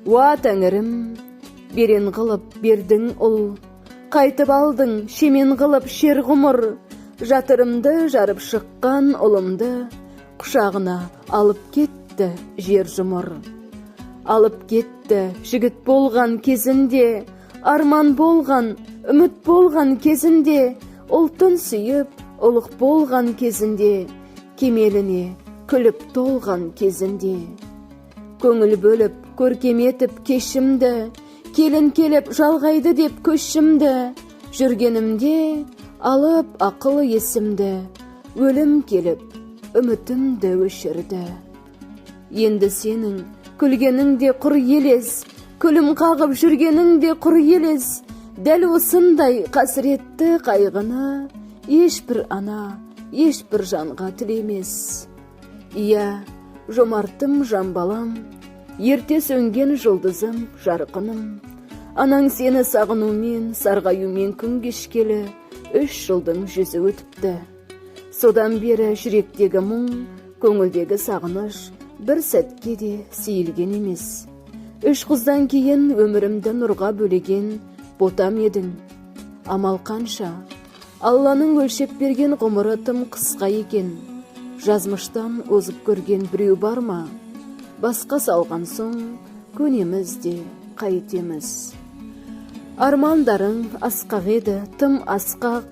Ва тәңірім, берен қылып бердің ұл, қайтып алдың шемен қылып шер ғұмыр, жатырымды жарып шыққан ұлымды, құшағына алып кетті жер жұмыр. Алып кетті жігіт болған кезінде, арман болған, үміт болған кезінде, ұлтын сүйіп, ұлық болған кезінде, кемеліне күліп толған кезінде. Көңіл бөліп, көркеметіп кешімді, келін келіп жалғайды деп көшімді, жүргенімде алып ақыл есімді, өлім келіп, үмітімді өшірді. Енді сенің күлгеніңде құр елес, күлім қағып жүргеніңде құр елес, дәл осындай қасіретті қайғыны ешбір ана, ешбір жанға тілемес. Иә, жомартым жан балам, ерте сөнген жұлдызым, жарқыным. Анаң сені сағынумен, сарғаюмен күн кешкелі 3 жылдың жүзі өтіпті. Содан бері жүректегі мұң, көңілдегі сағыныш бір сәтке де сейілген емес. 3 қыздан кейін өмірімді нұрға бөлеген ботам едің. Амал қанша, Алланың өлшеп берген ғұмыры тым қысқа екен. Жазмыштан озып көрген біреу бар ма? Басқа салған соң көнеміз де қайтеміз. Армандарың асқақ еді, тым асқақ,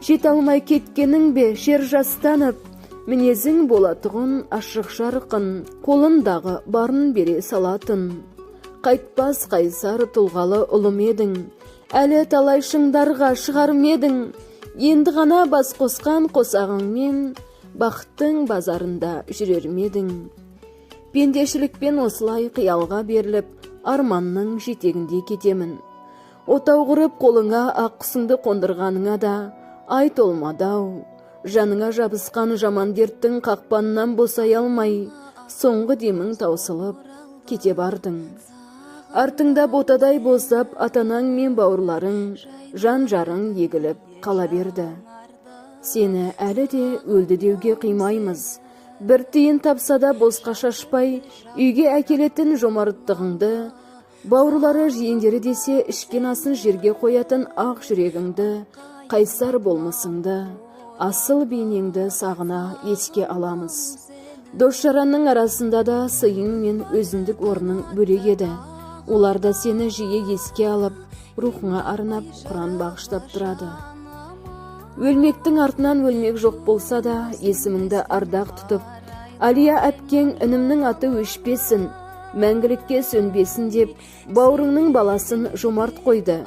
жете алмай кеткенің бе шер жастанып, мінезің болатұғын ашық жарқын, қолындағы барын бере салатын. Қайтпас қайсар тұлғалы ұлым едің, әлі талай шыңдарға шығармедің, енді ғана бас қосқан қосағыңмен бақыттың базарында жүрермедің. Пендешілікпен осылай қиялға беріліп, арманның жетегінде кетемін. Отау құрып қолыңа ақ құсыңды қондырғаныңа да айт олмадау. Жаныңа жабысқан жаман дерттің қақпанынан босай алмай, соңғы демің таусылып кете бардың. Артыңда ботадай боздап атанаң мен бауырларың, жан жарың егіліп қала берді. Сені әлі де өлді деуге қимаймыз. Бір тиын тапса да босқа шашпай, үйге әкелетін жомарттығыңды, бауырлары жиендері десе ішкен асын жерге қоятын ақ жүрегіңді, қайсар болмысыңды, асыл бейнеңді сағына еске аламыз. Дос-жаранның арасында да сыйың мен өзіндік орның бөлек еді. Олар да сені жиі еске алып, рухыңа арнап Құран бағыштап тұрады. Өлмектің артынан өлмек жоқ болса да, есіміңді ардақ тұтып, Алия әпкең інімнің аты өшпесін, мәңгілікке сөнбесін деп, бауырыңның баласын жомарт қойды.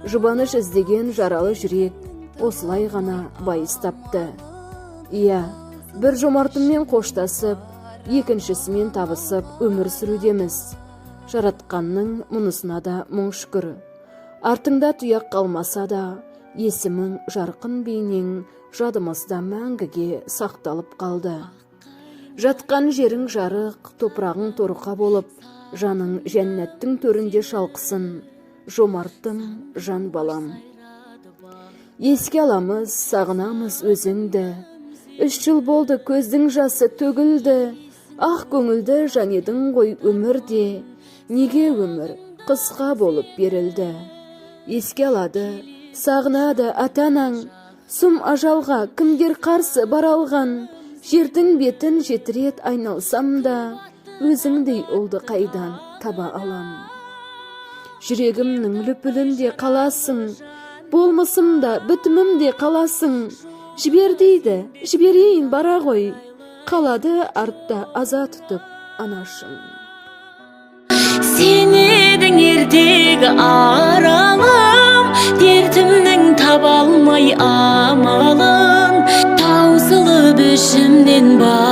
Жұбаныш іздеген жаралы жүрек осылай ғана байыз тапты. Иә, бір жомартыммен қоштасып, екіншісімен табысып өмір сүрудеміз. Жаратқанның мұнысына да мұң шүкір. Артыңда тұяқ қалмаса да, есімің жарқын бейнең жадымызда мәңгіге сақталып қалды. Жатқан жерің жарық, топырағың торқа болып, жаның жәннаттың төрінде шалқысын, жомартым жан балам. Еске аламыз, сағынамыз өзіңді. 3 жыл болды көздің жасы төгілді, ақ көңілді жан едің ғой өмірде. Неге өмір қысқа болып берілді? Еске алады, сағынады ата-анаң, сұм ажалға кімдер қарсы бар алған, жердің бетін жетірет айналсам да, өзіңдей ұлды қайдан таба алам. Жүрегімнің лүпілінде қаласың, болмысымда бітімімде қаласың, жібер дейді, жіберейін бара ғой, қалады артта аза тұтып анашың. Сен едің ертегі аралым, дертімнің таба алмай амалын, таусылып ішімнен бар.